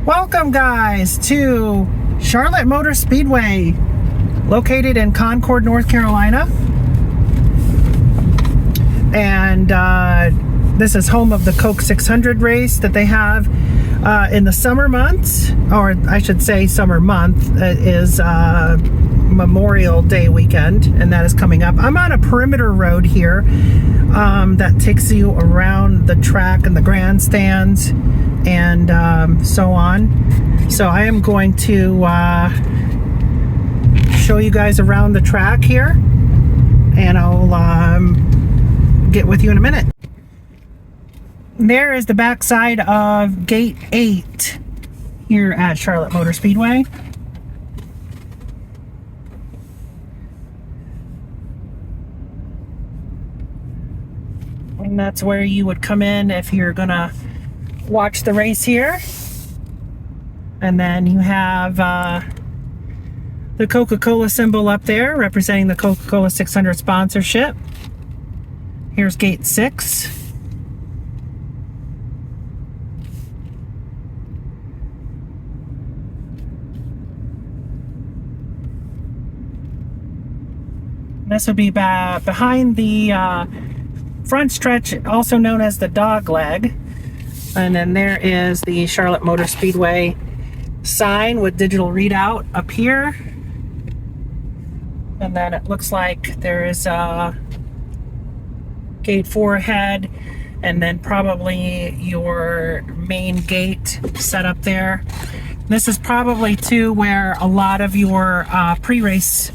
Welcome guys to Charlotte Motor Speedway, located in Concord, North Carolina. And this is home of the Coke 600 race that they have in the summer months, or I should say summer month. It is Memorial Day weekend, and that is coming up. I'm on a perimeter road here that takes you around the track and the grandstands and so on. So I am going to show you guys around the track here, and I'll get with you in a minute. There is the backside of Gate 8 here at Charlotte Motor Speedway. And that's where you would come in if you're gonna watch the race here. And then you have the Coca-Cola symbol up there representing the Coca-Cola 600 sponsorship. Here's Gate 6. This would be behind the front stretch, also known as the dog leg. And then there is the Charlotte Motor Speedway sign with digital readout up here. And then it looks like there is a Gate 4 ahead, and then probably your main gate set up there. This is probably too where a lot of your pre-race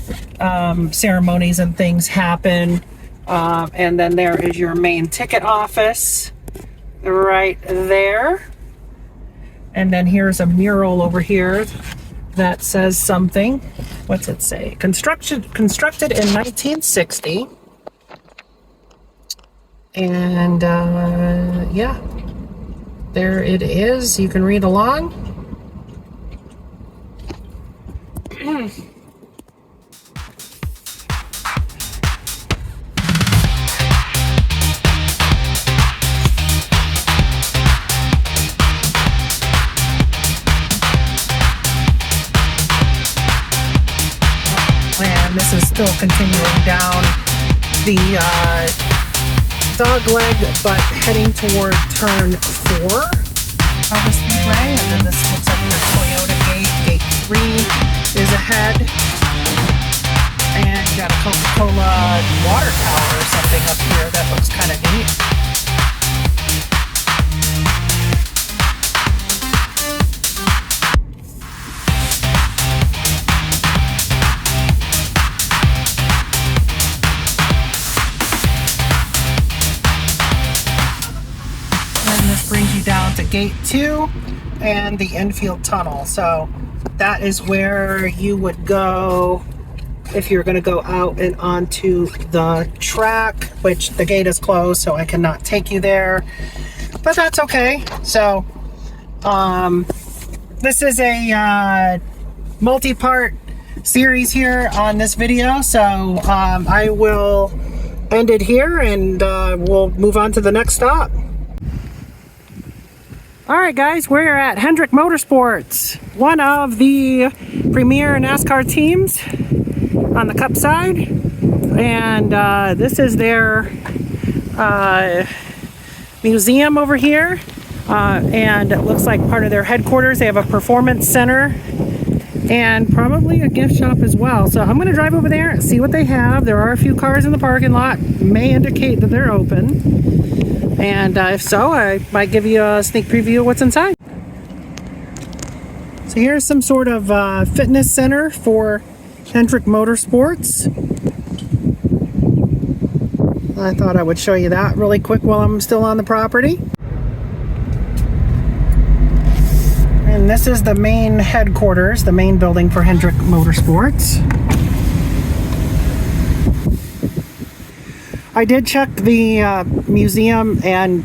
ceremonies and things happen. And then there is your main ticket office right there. And then here's a mural over here that says something. What's it say? Constructed in 1960. And yeah, there it is. You can read along. And this is still continuing down the dog leg, but heading toward turn 4 of the speedway. And then this looks like the Toyota gate. Gate 3 is ahead. And you got a Coca-Cola water tower or something up here that looks kind of neat. Brings you down to Gate 2 and the infield tunnel. So that is where you would go if you're going to go out and onto the track, which the gate is closed, so I cannot take you there, but that's okay. So this is a multi-part series here on this video, so I will end it here, and we'll move on to the next stop. Alright guys, we're at Hendrick Motorsports, one of the premier NASCAR teams on the Cup side. And this is their museum over here. And it looks like part of their headquarters. They have a performance center and probably a gift shop as well. So I'm going to drive over there and see what they have. There are a few cars in the parking lot, may indicate that they're open. And if so, I might give you a sneak preview of what's inside. So here's some sort of fitness center for Hendrick Motorsports. I thought I would show you that really quick while I'm still on the property. And this is the main headquarters, the main building for Hendrick Motorsports. I did check the museum and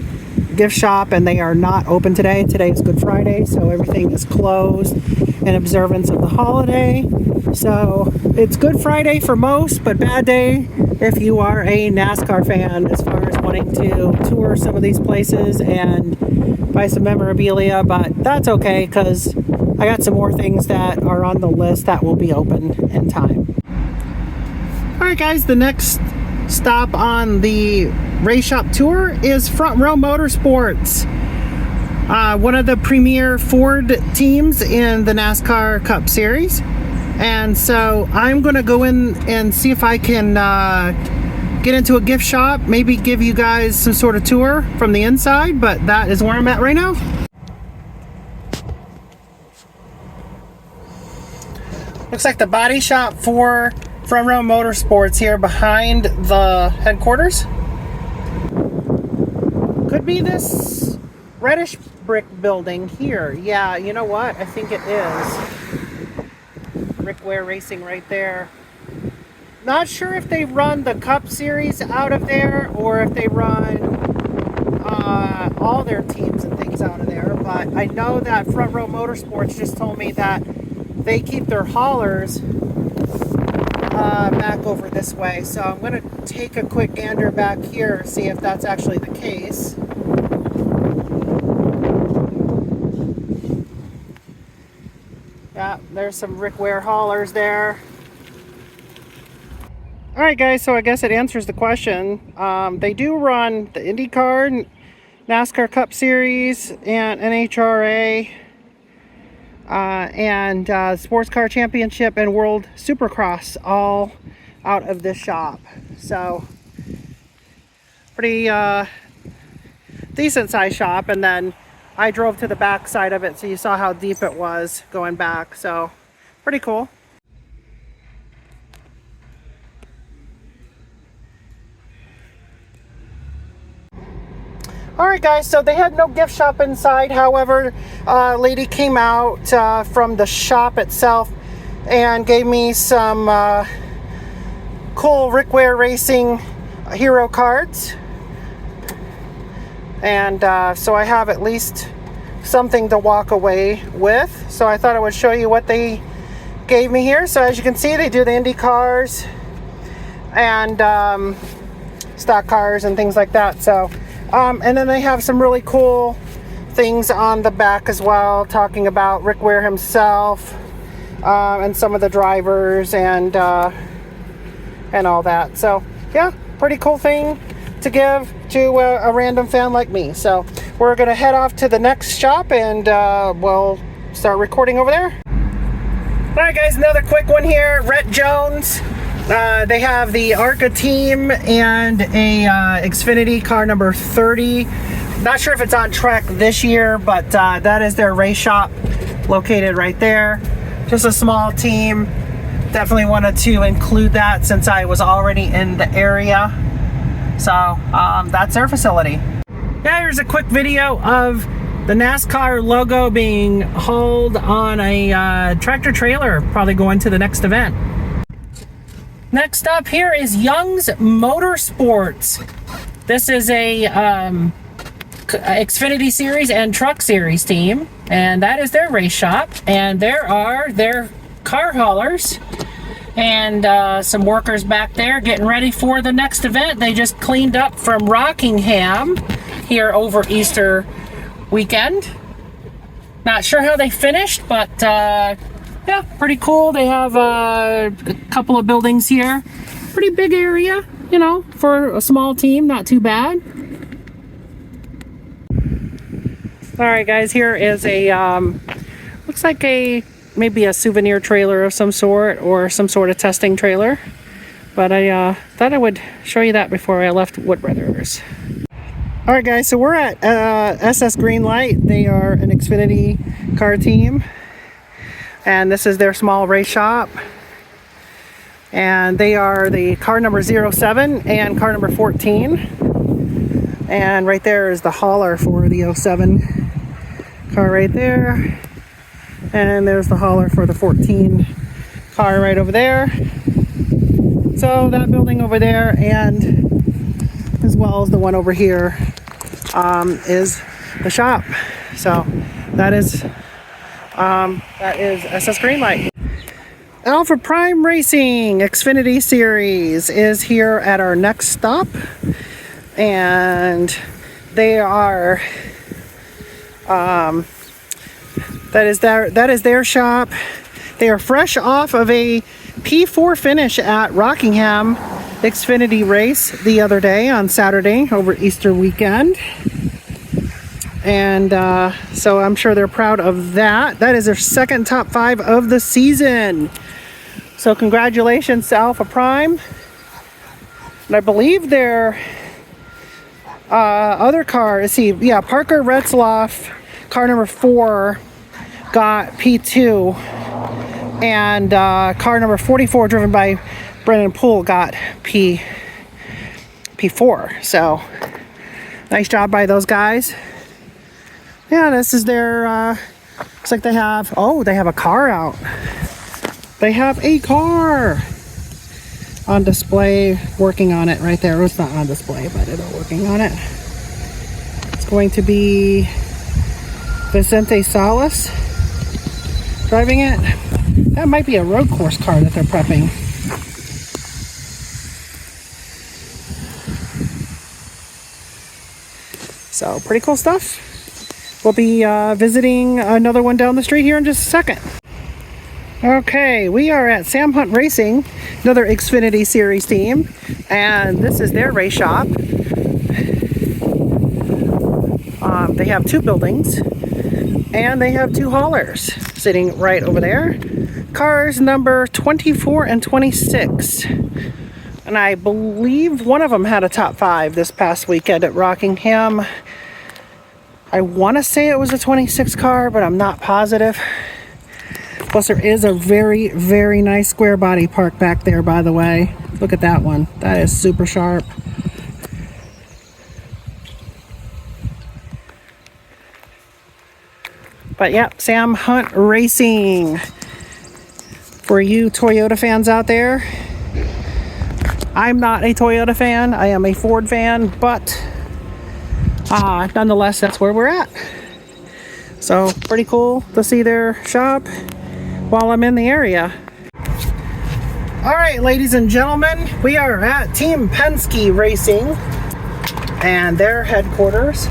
gift shop, and they are not open today. Today is Good Friday, so everything is closed in observance of the holiday. So it's Good Friday for most, but bad day if you are a NASCAR fan, as far as wanting to tour some of these places and buy some memorabilia, but that's okay because I got some more things that are on the list that will be open in time. Alright guys, the next stop on the race shop tour is Front Row Motorsports, one of the premier Ford teams in the NASCAR Cup Series. And so I'm going to go in and see if I can get into a gift shop, maybe give you guys some sort of tour from the inside, but that is where I'm at right now. Looks like the body shop for Front Row Motorsports here behind the headquarters. Could be this reddish brick building here. Yeah, you know what? I think it is. Brickware Racing right there. Not sure if they run the Cup Series out of there or if they run all their teams and things out of there, but I know that Front Row Motorsports just told me that they keep their haulers back over this way, so I'm going to take a quick gander back here, see if that's actually the case. Yeah, there's some Rickware haulers there. Alright guys, so I guess it answers the question. They do run the IndyCar, NASCAR Cup Series, and NHRA, and Sports Car Championship and World Supercross, all out of this shop. So, pretty decent sized shop, and then I drove to the back side of it, so you saw how deep it was going back, so pretty cool. Alright guys, so they had no gift shop inside. However, a lady came out from the shop itself and gave me some cool Rickware Racing hero cards. And so I have at least something to walk away with. So I thought I would show you what they gave me here. So as you can see, they do the Indy cars and stock cars and things like that. So and then they have some really cool things on the back as well, talking about Rick Ware himself and some of the drivers and all that. So yeah, pretty cool thing to give to a random fan like me. So we're gonna head off to the next shop and we'll start recording over there. All right guys, another quick one here. Rhett Jones, they have the ARCA team and a Exfinity car number 30. Not sure if it's on track this year, but that is their race shop located right there. Just a small team. Definitely wanted to include that since I was already in the area. So that's their facility. Yeah, here's a quick video of the NASCAR logo being hauled on a tractor trailer, probably going to the next event. Next up here is Young's Motorsports. This is a Xfinity Series and Truck Series team, and that is their race shop. And there are their car haulers and some workers back there getting ready for the next event. They just cleaned up from Rockingham here over Easter weekend. Not sure how they finished, but yeah, pretty cool. They have a couple of buildings here. Pretty big area, you know, for a small team, not too bad. All right, guys, here is a, looks like maybe a souvenir trailer of some sort or some sort of testing trailer. But I thought I would show you that before I left Wood Brothers. All right, guys, so we're at SS Greenlight. They are an Xfinity car team. And this is their small race shop. And they are the car number 07 and car number 14. And right there is the hauler for the 07 car right there. And there's the hauler for the 14 car right over there. So that building over there, and as well as the one over here, is the shop. So that is SS Greenlight. Alpha Prime Racing Xfinity Series is here at our next stop, and they are that is their shop. They are fresh off of a P4 finish at Rockingham Xfinity race the other day on Saturday over Easter weekend. And so I'm sure they're proud of that. That is their second top 5 of the season. So congratulations to Alpha Prime. And I believe their other car, Parker Retzloff, car number 4, got P2. And car number 44, driven by Brendan Poole, got P4. So nice job by those guys. Yeah, this is their, looks like they have a car out. They have a car on display, working on it right there. It's not on display, but they're working on it. It's going to be Vicente Salas driving it. That might be a road course car that they're prepping. So, pretty cool stuff. We'll be visiting another one down the street here in just a second. Okay, we are at Sam Hunt Racing, another Xfinity Series team, and this is their race shop. They have 2 buildings, and they have 2 haulers sitting right over there. Cars number 24 and 26. And I believe one of them had a top 5 this past weekend at Rockingham. I want to say it was a 26 car, but I'm not positive. Plus, there is a very, very nice square body parked back there, by the way. Look at that one. That is super sharp. But yeah, Sam Hunt Racing. For you Toyota fans out there, I'm not a Toyota fan. I am a Ford fan, but nonetheless, that's where we're at. So pretty cool to see their shop while I'm in the area. All right, ladies and gentlemen, we are at Team Penske Racing and their headquarters,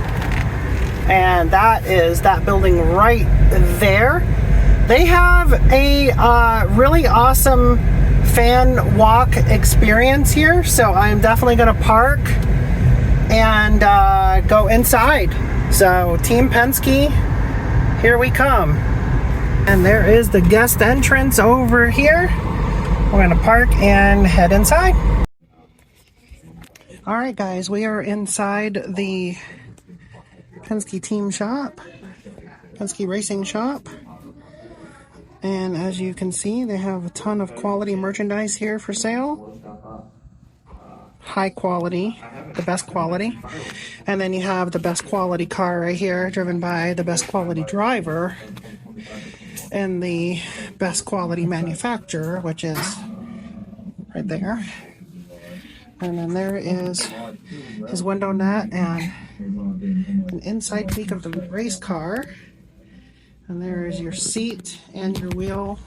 and that is that building right there. They have a really awesome fan walk experience here, so I'm definitely going to park and go inside. So Team Penske, here we come. And there is the guest entrance over here. We're going to park and head inside. All right, guys, we are inside the Penske team shop, Penske Racing shop. And as you can see, they have a ton of quality merchandise here for sale. High quality, the best quality. And then you have the best quality car right here, driven by the best quality driver and the best quality manufacturer, which is right there. And then there is his window net and an inside peek of the race car. And there is your seat and your wheel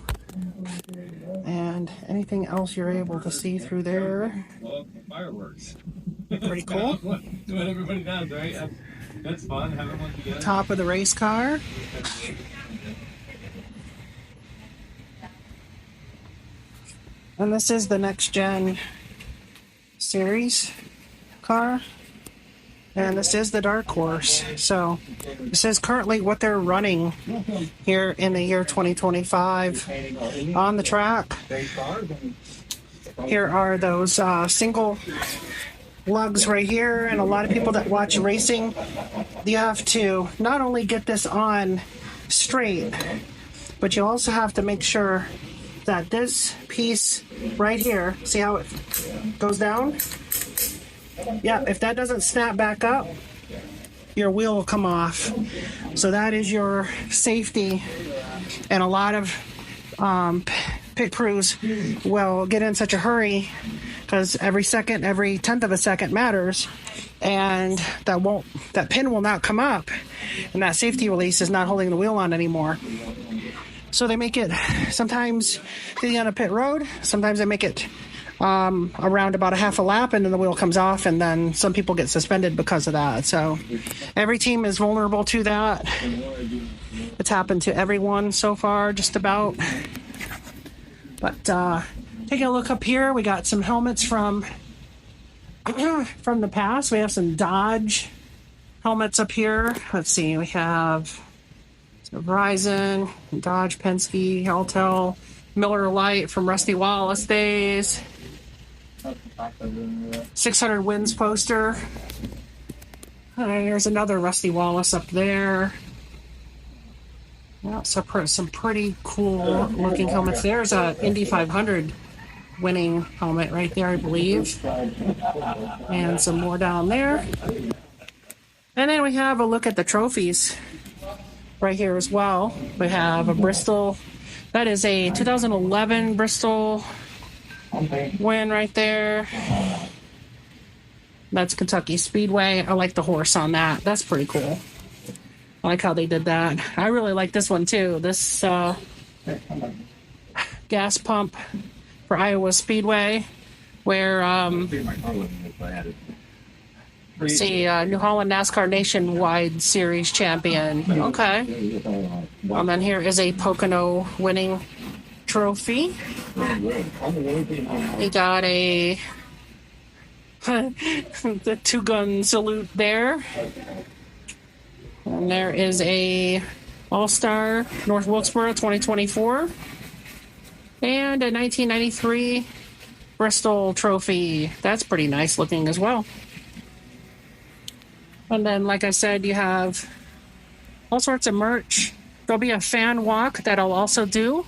and anything else you're able to see through there. Well, fireworks. Pretty cool. What everybody does, right? That's fun, having one together. Top of the race car. And this is the next gen series car. And this is the dark horse. So this is currently what they're running here in the year 2025 on the track. Here are those single lugs right here, and a lot of people that watch racing, you have to not only get this on straight, but you also have to make sure that this piece right here, see how it goes down? Yeah, if that doesn't snap back up, your wheel will come off. So that is your safety. And a lot of pit crews will get in such a hurry because every second, every tenth of a second matters, and that pin will not come up, and that safety release is not holding the wheel on anymore. So they make it sometimes on a pit road, sometimes they make it around about a half a lap, and then the wheel comes off, and then some people get suspended because of that. So every team is vulnerable to that. It's happened to everyone so far, just about. But taking a look up here, we got some helmets from the past. We have some Dodge helmets up here. Let's see, we have Verizon, Dodge, Penske, Altel, Miller Lite from Rusty Wallace days. 600 Wins poster. There's another Rusty Wallace up there. Yeah, so some pretty cool looking helmets. There's a Indy 500 winning helmet right there, I believe. And some more down there. And then we have a look at the trophies right here as well. We have a Bristol. That is a 2011 Bristol win right there. That's Kentucky Speedway. I like the horse on that. That's pretty cool. I like how they did that. I really like this one too. This gas pump for Iowa Speedway, where see, New Holland NASCAR Nationwide Series champion. Okay. And then here is a Pocono winning trophy. We got a the two-gun salute there. And there is a All-Star North Wilkesboro 2024. And a 1993 Bristol trophy. That's pretty nice looking as well. And then, like I said, you have all sorts of merch. There'll be a fan walk that I'll also do.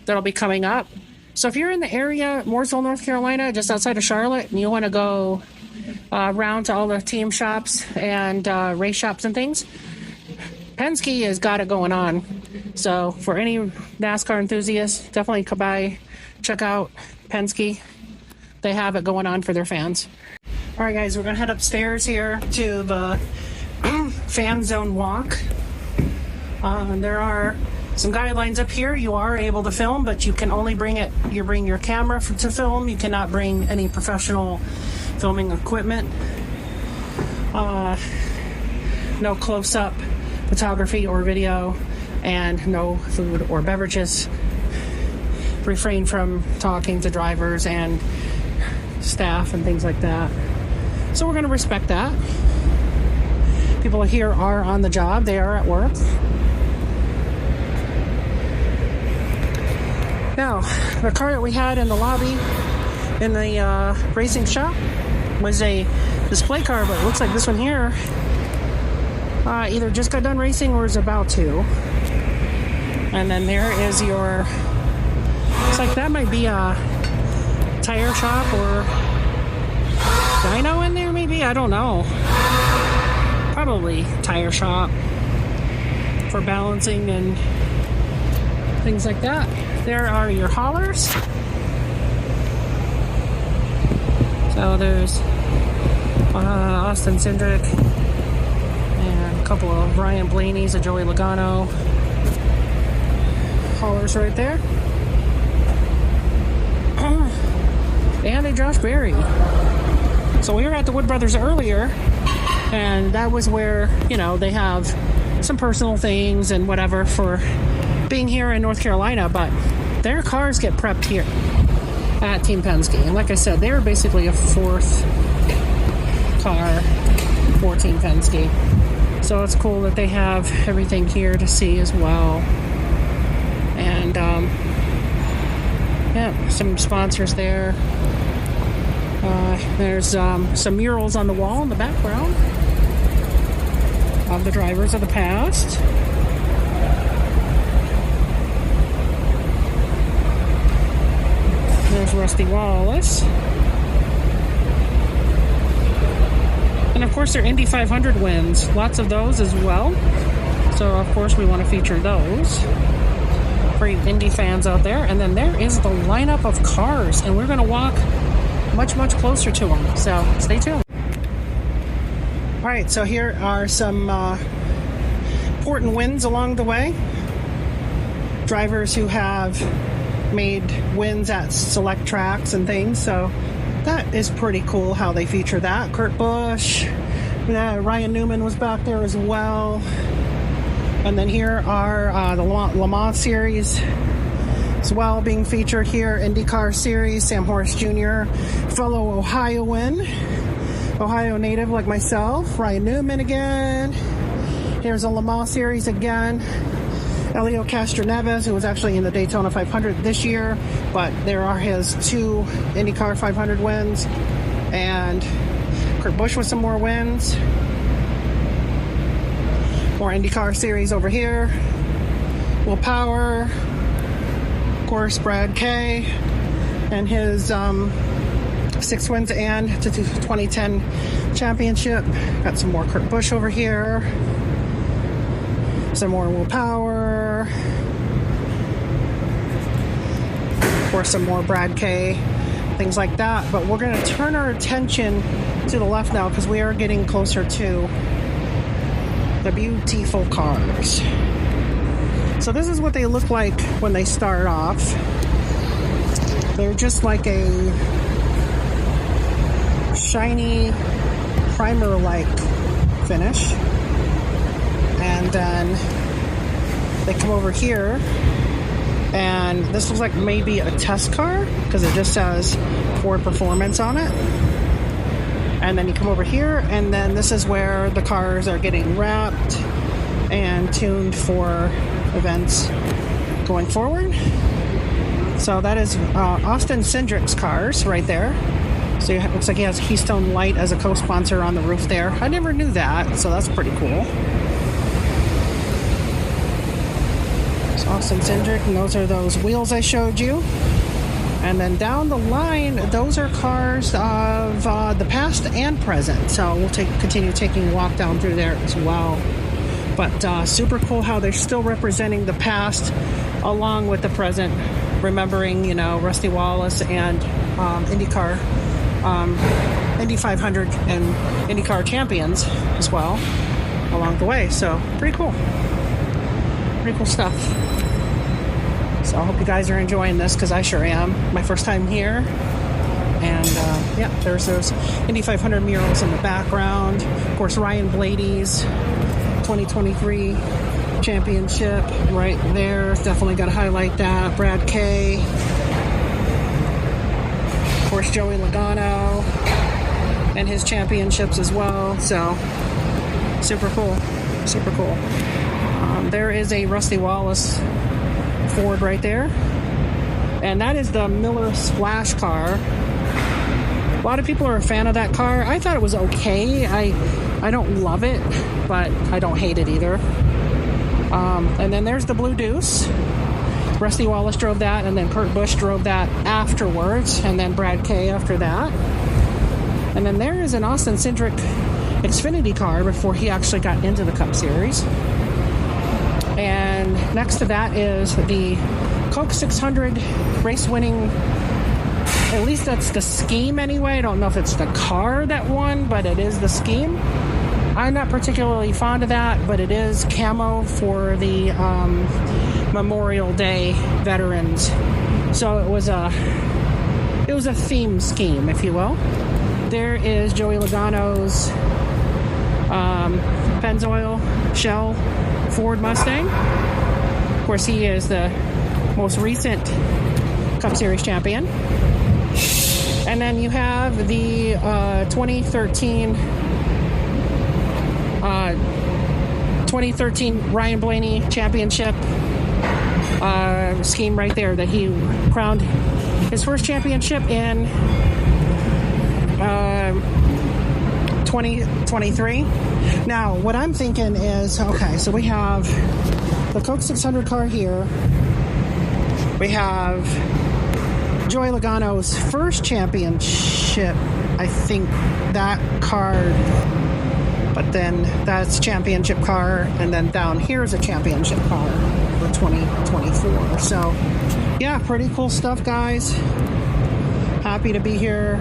That'll be coming up. So if you're in the area, Mooresville, North Carolina, just outside of Charlotte, and you want to go around to all the team shops and race shops and things, Penske has got it going on. So for any NASCAR enthusiasts, definitely come by, check out Penske. They have it going on for their fans. All right, guys, we're going to head upstairs here to the fan zone walk. There are some guidelines up here. You are able to film, but you can only bring your camera to film. You cannot bring any professional filming equipment. No close-up photography or video, and no food or beverages. Refrain from talking to drivers and staff and things like that. So we're going to respect that. People here are on the job. They are at work. Now, the car that we had in the lobby in the racing shop was a display car, but it looks like this one here either just got done racing or is about to. And then there is your, it's like that might be a tire shop or dyno in there maybe, I don't know. Probably tire shop for balancing and things like that. There are your haulers. So there's Austin Hendrick and a couple of Ryan Blaney's, a Joey Logano haulers right there. And a Josh Berry. So we were at the Wood Brothers earlier, and that was where, you know, they have some personal things and whatever for being here in North Carolina, but their cars get prepped here at Team Penske. And like I said, they were basically a fourth car for Team Penske. So it's cool that they have everything here to see as well. And yeah, some sponsors there. There's some murals on the wall in the background of the drivers of the past. There's Rusty Wallace. And of course, their Indy 500 wins. Lots of those as well. So, of course, we want to feature those for Indy fans out there. And then there is the lineup of cars. And we're going to walk much, much closer to them. So, stay tuned. All right, so here are some important wins along the way. drivers who have made wins at select tracks and things. So that is pretty cool how they feature that. Kurt Busch, Ryan Newman was back there as well. And then here are the Le Mans series as well being featured here. IndyCar series, Sam Horace Jr., fellow Ohioan, Ohio native like myself. Ryan Newman again. Here's a Le Mans series again. Elio Castroneves, who was actually in the Daytona 500 this year, but there are his 2 IndyCar 500 wins. And Kurt Busch with some more wins. More IndyCar series over here. Will Power. Of course, Brad Kay and his 6 wins and to 2010 championship. Got some more Kurt Busch over here. Some more Will Power. Of course, some more Brad Kay. Things like that. But we're going to turn our attention to the left now because we are getting closer to the beautiful cars. So this is what they look like when they start off. They're just like a shiny primer-like finish. And then they come over here, and this looks like maybe a test car because it just says Ford Performance on it. And then you come over here, and then this is where the cars are getting wrapped and tuned for events going forward. So that is Austin Cindric's cars right there. So it looks like he has Keystone Light as a co-sponsor on the roof there. I never knew that, so that's pretty cool. So Austin Cindric, and those are those wheels I showed you. And then down the line, those are cars of the past and present. So we'll continue taking a walk down through there as well. But super cool how they're still representing the past along with the present, remembering, you know, Rusty Wallace and IndyCar, Indy 500 and IndyCar champions as well along the way. So pretty cool. Pretty cool stuff. So I hope you guys are enjoying this because I sure am. My first time here. And yeah, there's those Indy 500 murals in the background. Of course, Ryan Blaney's 2023 championship right there. Definitely got to highlight that. Brad Kay. Of course, Joey Logano and his championships as well. So super cool. Super cool. There is a Rusty Wallace Ford right there. And that is the Miller Splash car. A lot of people are a fan of that car. I thought it was okay. I don't love it, but I don't hate it either. And then there's the Blue Deuce. Rusty Wallace drove that, and then Kurt Busch drove that afterwards, and then Brad Kay after that. And then there is an Austin Cindric Xfinity car before he actually got into the Cup Series. And next to that is the Coke 600 race-winning, at least that's the scheme anyway. I don't know if it's the car that won, but it is the scheme. I'm not particularly fond of that, but it is camo for the Memorial Day veterans. So it was a theme scheme, if you will. There is Joey Logano's Pennzoil Shell Ford Mustang. Of course, he is the most recent Cup Series champion. And then you have the 2013 Ryan Blaney championship scheme right there that he crowned his first championship in 2023. Now, what I'm thinking is, okay, so we have the Coke 600 car here. We have Joey Logano's first championship, I think that car, but then that's championship car, and then down here is a championship car for 2024. So, yeah, pretty cool stuff, guys. Happy to be here.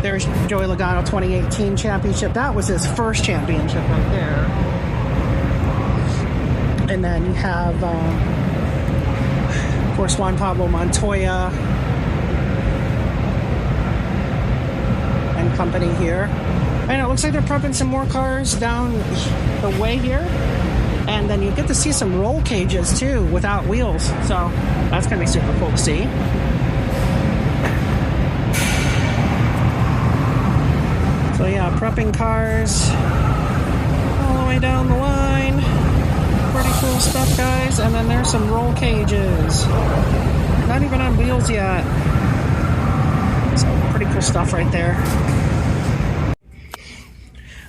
There there's Joey Logano 2018 championship. That was his first championship right there. And then you have, of course, Juan Pablo Montoya and company here. And it looks like they're prepping some more cars down the way here. And then you get to see some roll cages too without wheels. So that's going to be super cool to see. So yeah, prepping cars all the way down the line. Pretty cool stuff, guys. And then there's some roll cages. Not even on wheels yet. So pretty cool stuff right there.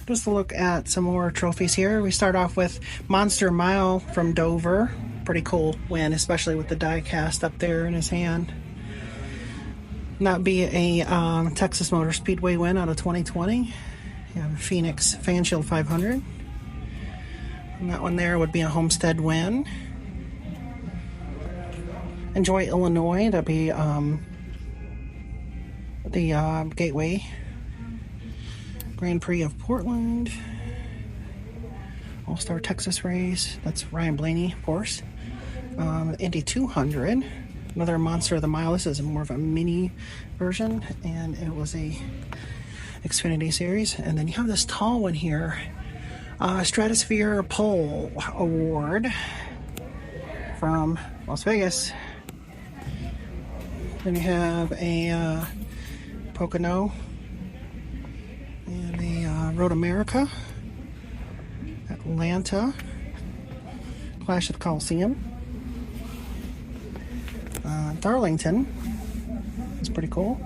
Just a look at some more trophies here. We start off with Monster Mile from Dover. Pretty cool win, especially with the die cast up there in his hand. That be a Texas Motor Speedway win out of 2020. You have a Phoenix Fan Shield 500. And that one there would be a Homestead win. Enjoy Illinois. That'd be the Gateway Grand Prix of Portland. All-Star Texas race. That's Ryan Blaney, of course. Indy 200. Another Monster of the Mile. This is more of a mini version, and it was a Xfinity series. And then you have this tall one here. Stratosphere Pole Award from Las Vegas. Then you have a Pocono and a Road America, Atlanta, Clash at the Coliseum, Darlington. It's pretty cool.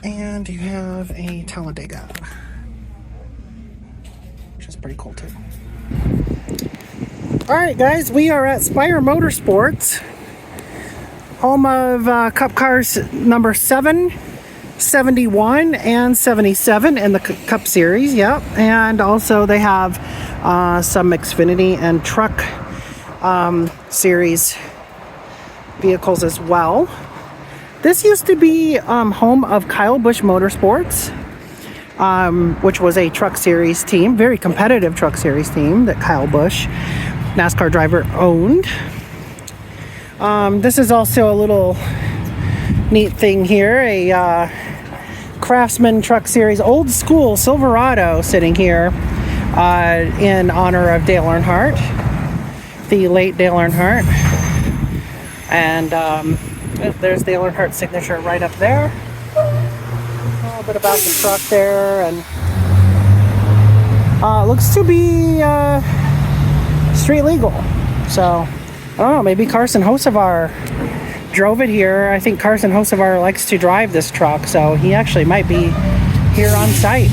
And you have a Talladega, which is pretty cool too. Alright guys, we are at Spire Motorsports, home of Cup cars number 7, 71, and 77 in the Cup Series, yep. And also they have some Xfinity and Truck Series vehicles as well. This used to be home of Kyle Busch Motorsports, which was a Truck Series team, very competitive Truck Series team that Kyle Busch, NASCAR driver, owned. This is also a little neat thing here, a Craftsman Truck Series old school Silverado sitting here in honor of Dale Earnhardt, the late Dale Earnhardt. And there's Dale Earnhardt's signature right up there. A little bit about the truck there, and looks to be street legal. So I don't know, maybe Carson Hocevar drove it here. I think Carson Hocevar likes to drive this truck, so he actually might be here on site.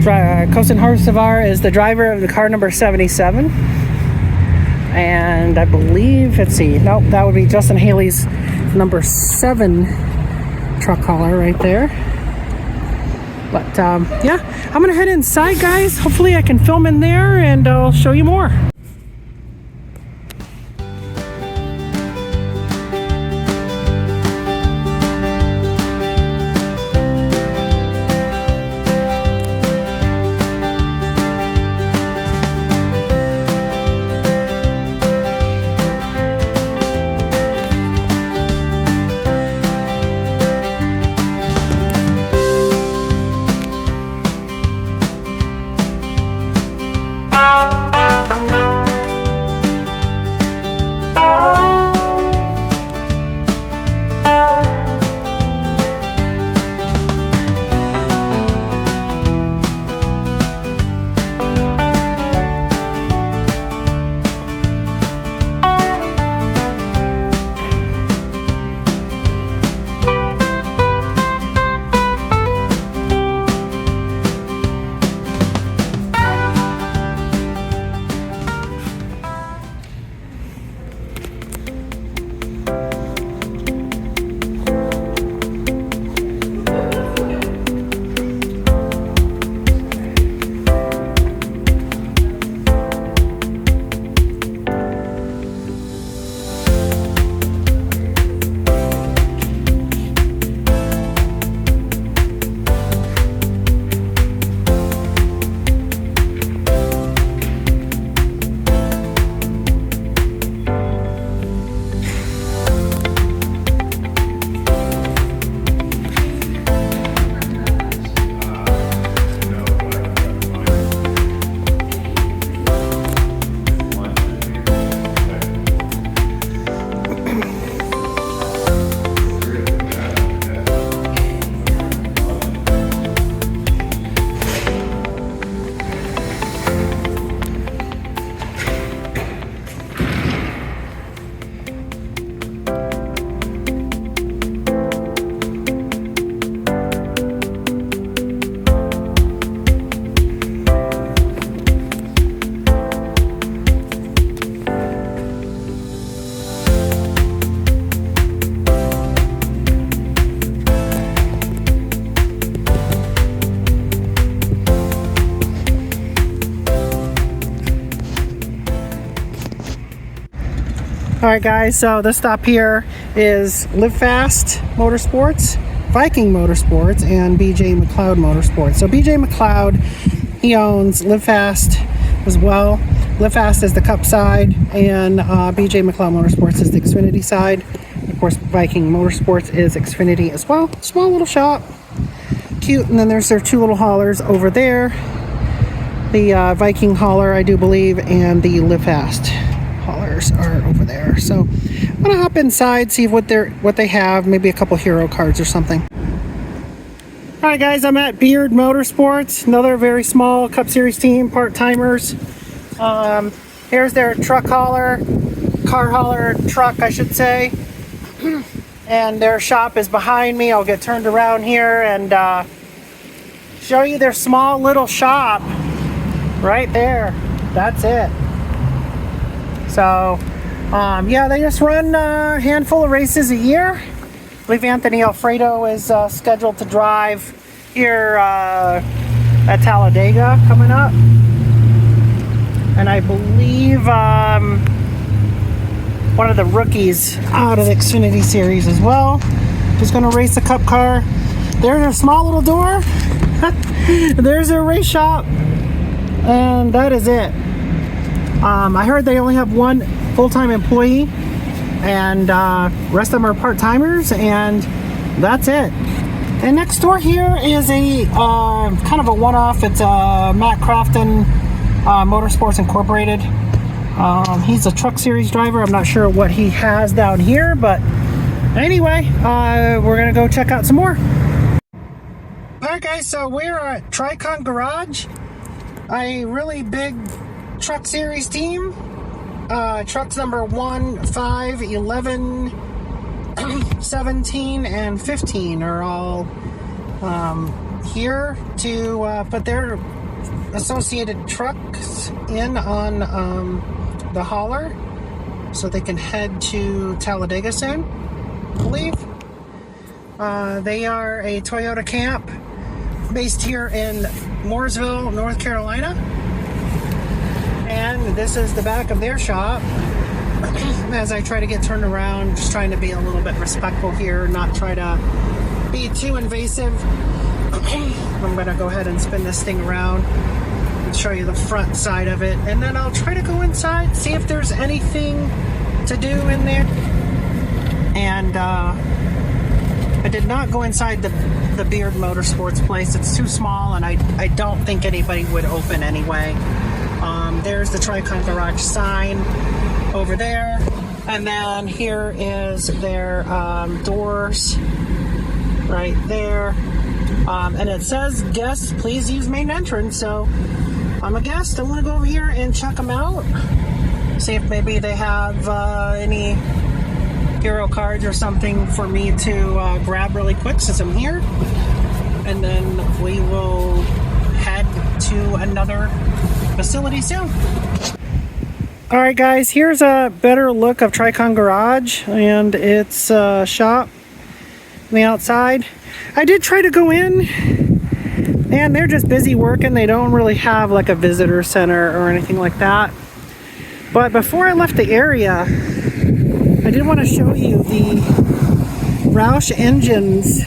Carson Hocevar is the driver of the car number 77. And I believe, let's see, nope, that would be Justin Haley's number 7 truck hauler right there. But yeah, I'm gonna head inside, guys. Hopefully I can film in there and I'll show you more. Alright guys, so this stop here is Livefast Motorsports, Viking Motorsports, and BJ McLeod Motorsports. So BJ McLeod, he owns Livefast as well. Livefast is the Cup side, and BJ McLeod Motorsports is the Xfinity side. Of course, Viking Motorsports is Exfinity as well. Small little shop, cute. And then there's their two little haulers over there. The Viking hauler, I do believe, and the Livefast haulers are over there. So I'm gonna hop inside, see what they have, maybe a couple hero cards or something. All right, guys, I'm at Beard Motorsports, another very small Cup Series team, part-timers. Here's their truck hauler, car hauler truck, I should say. And their shop is behind me. I'll get turned around here and show you their small little shop right there. That's it. So, yeah, they just run a handful of races a year. I believe Anthony Alfredo is scheduled to drive here at Talladega coming up. And I believe one of the rookies out of the Xfinity series as well is going to race a Cup car. There's a small little door. There's a race shop. And that is it. I heard they only have one full-time employee, and rest of them are part-timers, and that's it. And next door here is a kind of a one-off. It's Matt Crofton Motorsports Incorporated. He's a truck series driver. I'm not sure what he has down here, but anyway, we're gonna go check out some more. Alright guys, so we're at Tricon Garage, a really big truck series team. Trucks number 1, 5, 11, 17, and 15 are all here to put their associated trucks in on the hauler so they can head to Talladega soon, I believe. They are a Toyota camp based here in Mooresville, North Carolina. And this is the back of their shop. As I try to get turned around, just trying to be a little bit respectful here, not try to be too invasive. I'm gonna go ahead and spin this thing around and show you the front side of it, and then I'll try to go inside, see if there's anything to do in there. And I did not go inside the Beard Motorsports place. It's too small, and I don't think anybody would open anyway. There's the Tricon Garage sign over there, and then here is their doors right there, and it says guests please use main entrance. So I'm a guest. I want to go over here and check them out, see if maybe they have any hero cards or something for me to grab really quick since I'm here, and then we will head to another facility soon. Alright guys, here's a better look of Tricon Garage and its shop on the outside. I did try to go in, and they're just busy working. They don't really have like a visitor center or anything like that. But before I left the area, I did want to show you the Roush Engines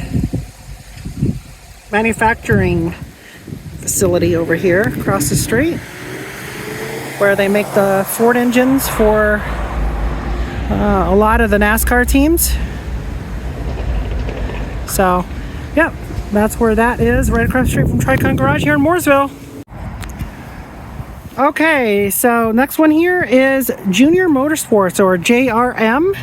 manufacturing facility over here across the street, where they make the Ford engines for a lot of the NASCAR teams. So, yeah, that's where that is, right across the street from Tricon Garage here in Mooresville. Okay, so next one here is Junior Motorsports, or JRM.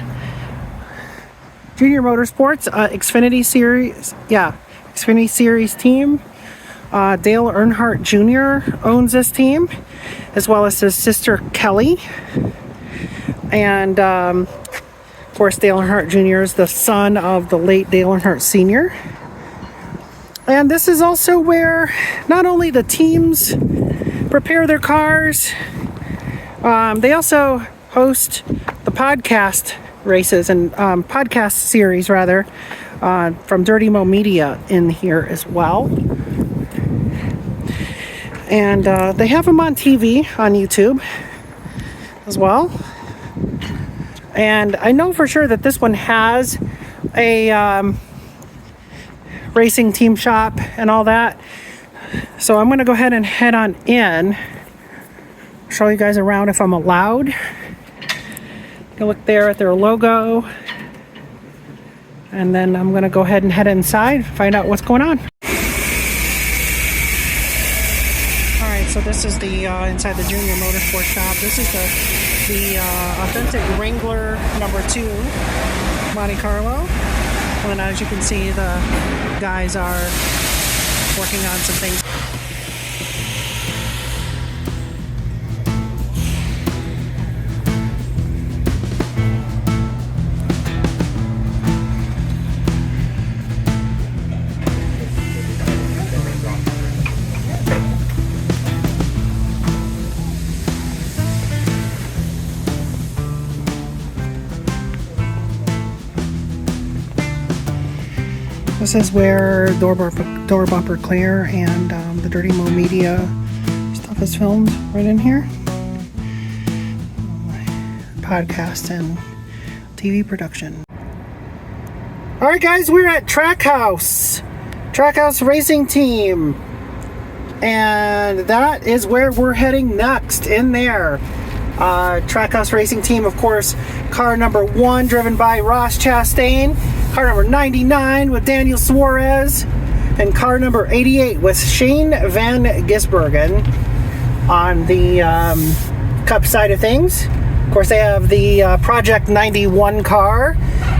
Junior Motorsports, Xfinity Series, yeah, Xfinity Series team. Dale Earnhardt Jr. owns this team, as well as his sister Kelly. And of course, Dale Earnhardt Jr. is the son of the late Dale Earnhardt Sr. And this is also where not only the teams prepare their cars, they also host the podcast races and podcast series rather from Dirty Mo Media in here as well. And they have them on TV on YouTube as well. And I know for sure that this one has a racing team shop and all that. So I'm going to go ahead and head on in. Show you guys around if I'm allowed. You can look there at their logo. And then I'm going to go ahead and head inside, find out what's going on. Alright, so this is the inside the Junior Motorsports shop. This is the authentic Wrangler number 2 Monte Carlo. And as you can see, the guys are working on some things. This is where Door Bumper Clear and the Dirty Mo Media stuff is filmed right in here. Podcast and TV production. Alright guys, we're at Trackhouse Racing Team. And that is where we're heading next, in there. Trackhouse Racing Team, of course, car number 1 driven by Ross Chastain. Car number 99 with Daniel Suarez, and car number 88 with Shane Van Gisbergen on the Cup side of things. Of course, they have the Project 91 car,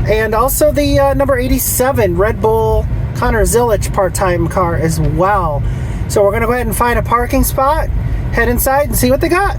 and also the number 87 Red Bull Connor Zilic part-time car as well. So we're going to go ahead and find a parking spot, head inside, and see what they got.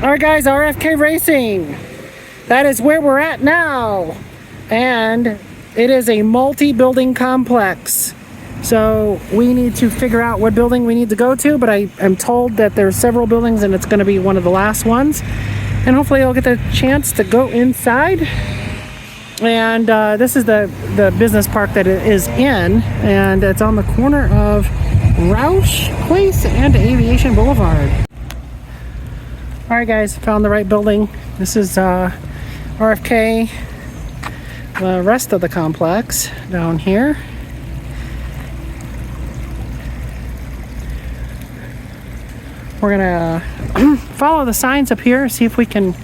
All right, guys, RFK Racing. That is where we're at now. And it is a multi-building complex. So we need to figure out what building we need to go to, but I am told that there's several buildings and it's going to be one of the last ones. And hopefully I'll get the chance to go inside. And this is the business park that it is in, and it's on the corner of Roush Place and Aviation Boulevard. All right, guys, found the right building. This is RFK. The rest of the complex down here. We're gonna follow the signs up here, see if we can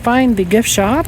find the gift shop.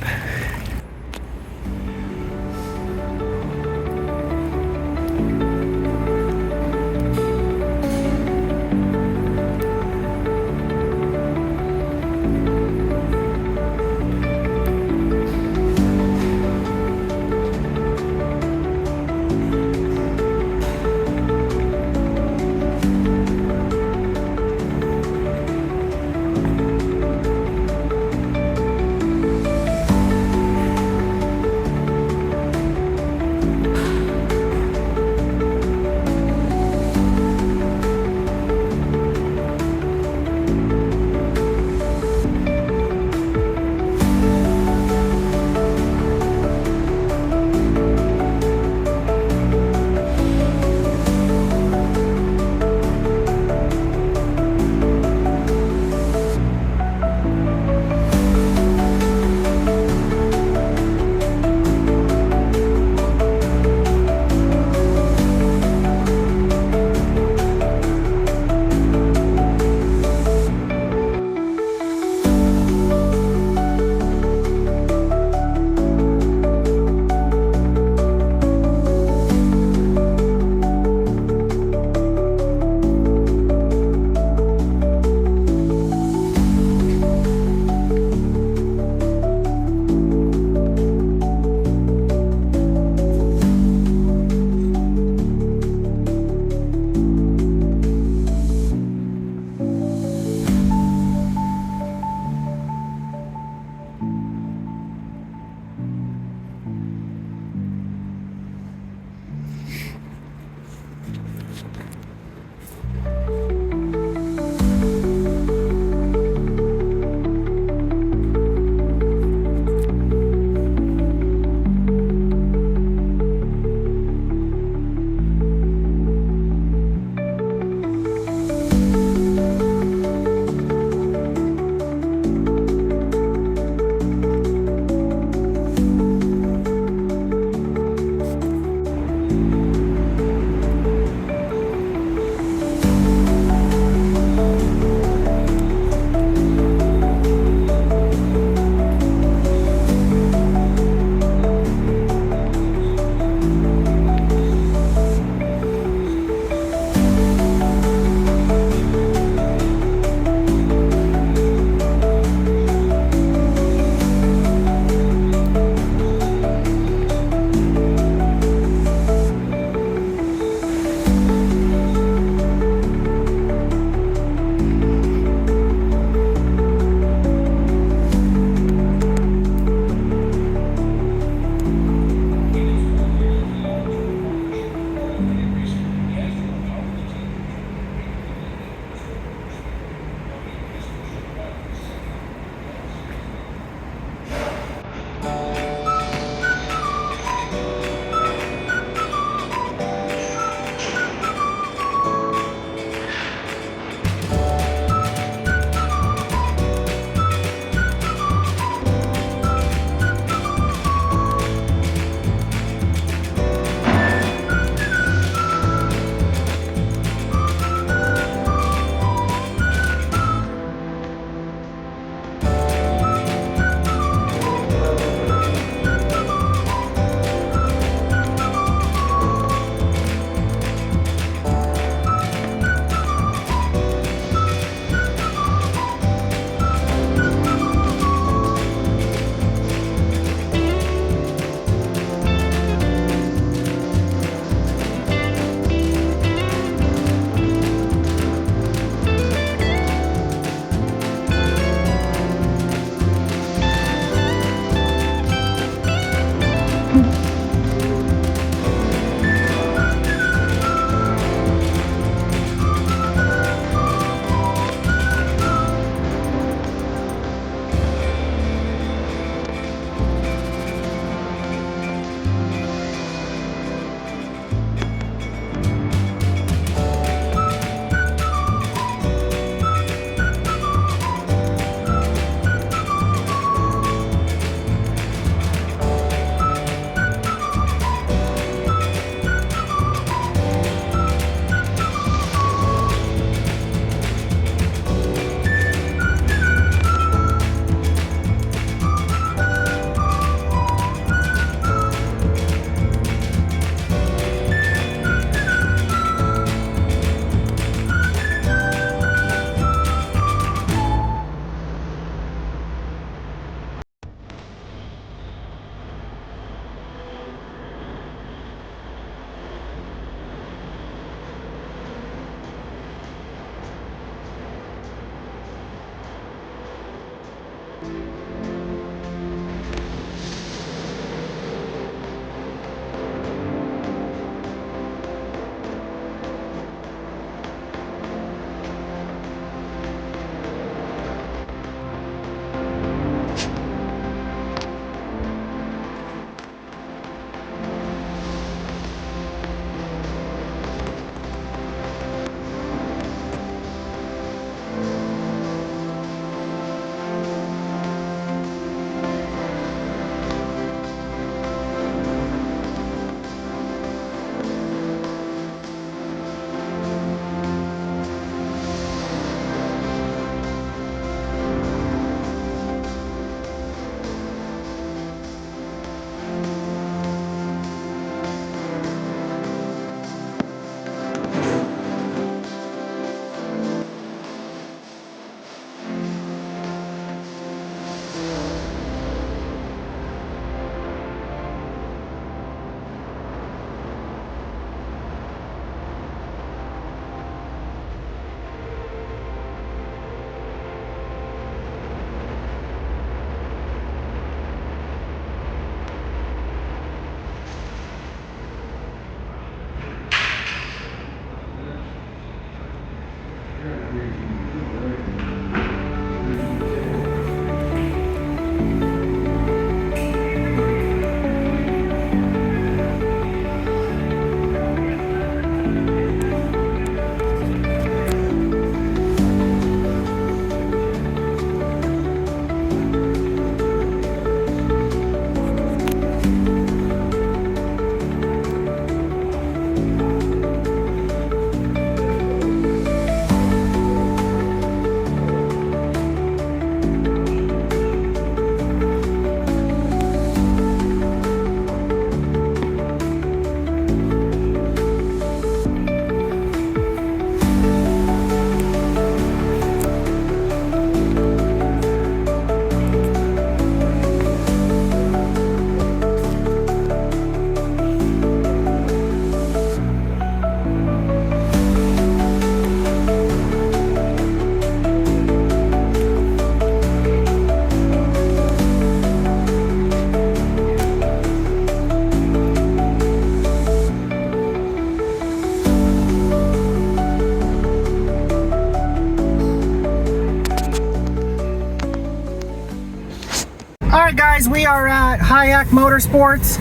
Alright guys, we are at Hayak Motorsports,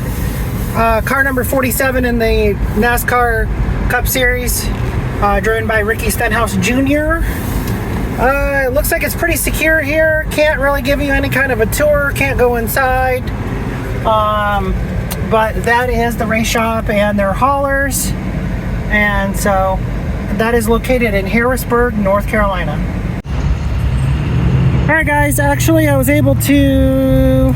car number 47 in the NASCAR Cup Series, driven by Ricky Stenhouse Jr. It looks like it's pretty secure here. Can't really give you any kind of a tour, can't go inside. But that is the race shop and their haulers. And so that is located in Harrisburg, North Carolina. Alright guys, actually I was able to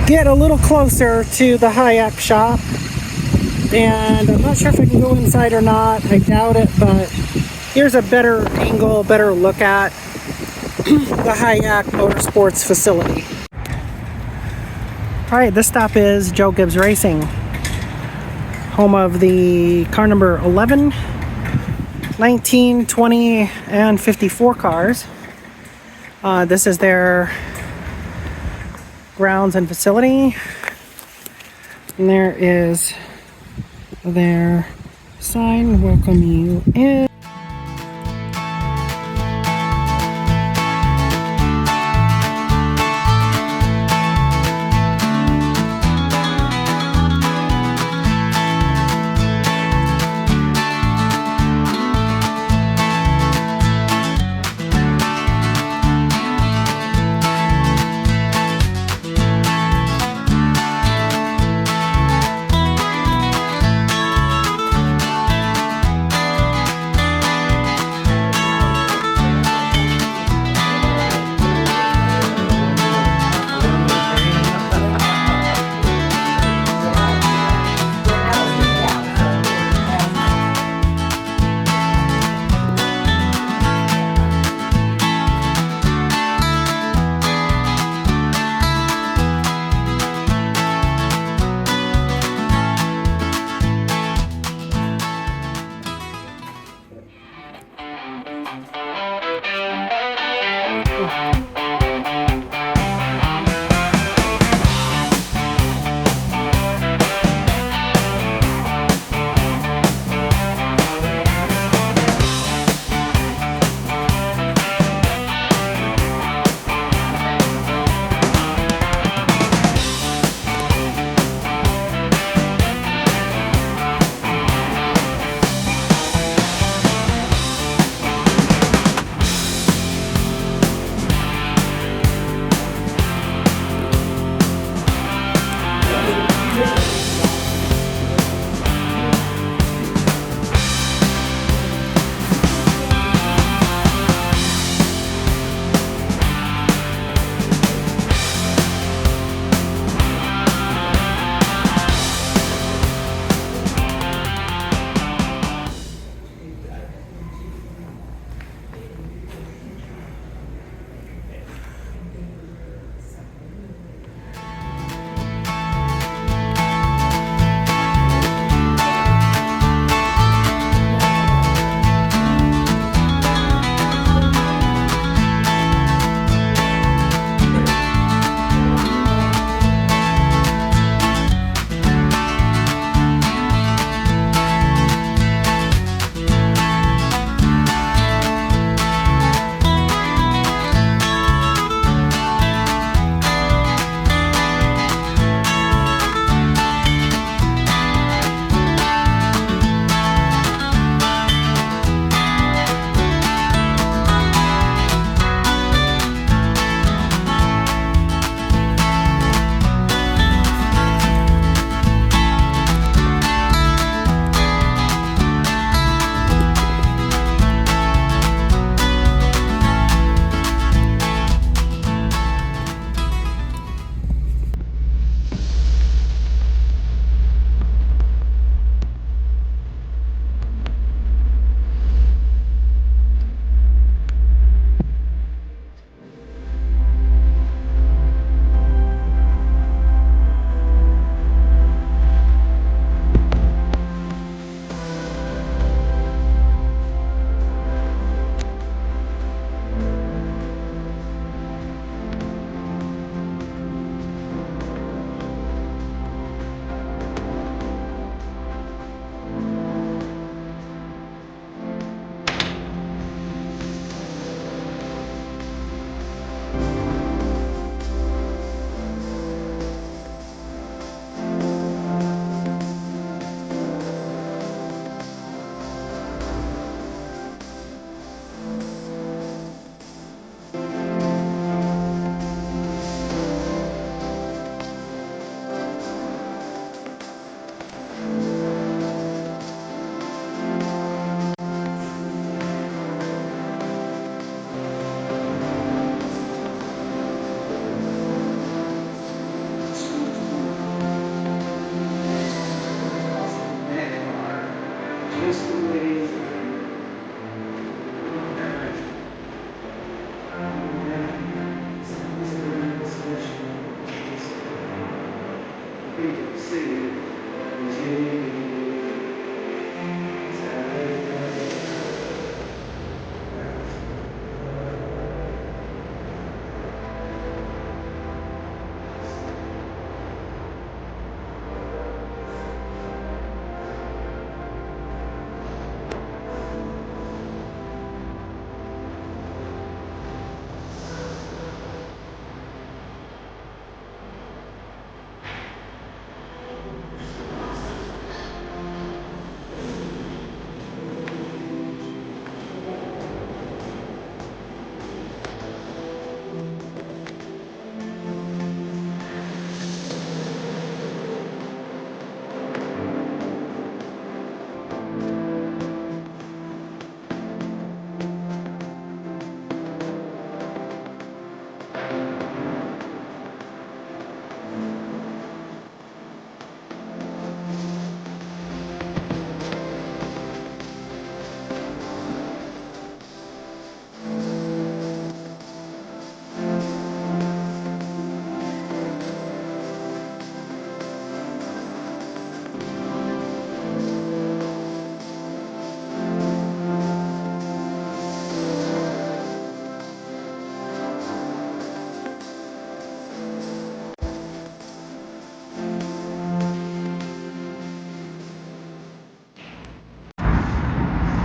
get a little closer to the Hayak shop. And I'm not sure if I can go inside or not. I doubt it, but here's a better angle, better look at the Hayak Motorsports facility. Alright, this stop is Joe Gibbs Racing, home of the car number 11, 19, 20, and 54 cars. This is their grounds and facility. And there is their sign welcoming you in.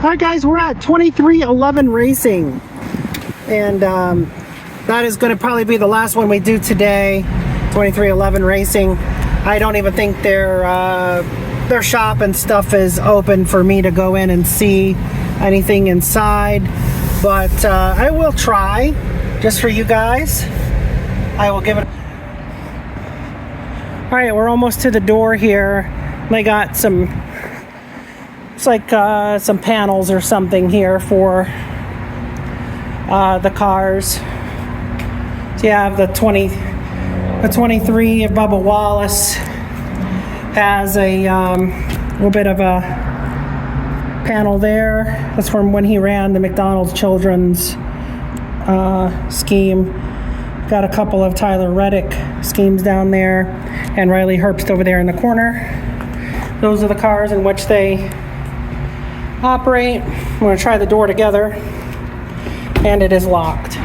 All right, guys, we're at 2311 Racing, and that is going to probably be the last one we do today. 2311 Racing. I don't even think their shop and stuff is open for me to go in and see anything inside, but I will try just for you guys. I will give it. All right, we're almost to the door here. They got some. It's like some panels or something here for the cars. So you have the 23 of Bubba Wallace has a little bit of a panel there. That's from when he ran the McDonald's Children's scheme. Got a couple of Tyler Reddick schemes down there, and Riley Herbst over there in the corner. Those are the cars in which they operate. I'm going to try the door together, and it is locked.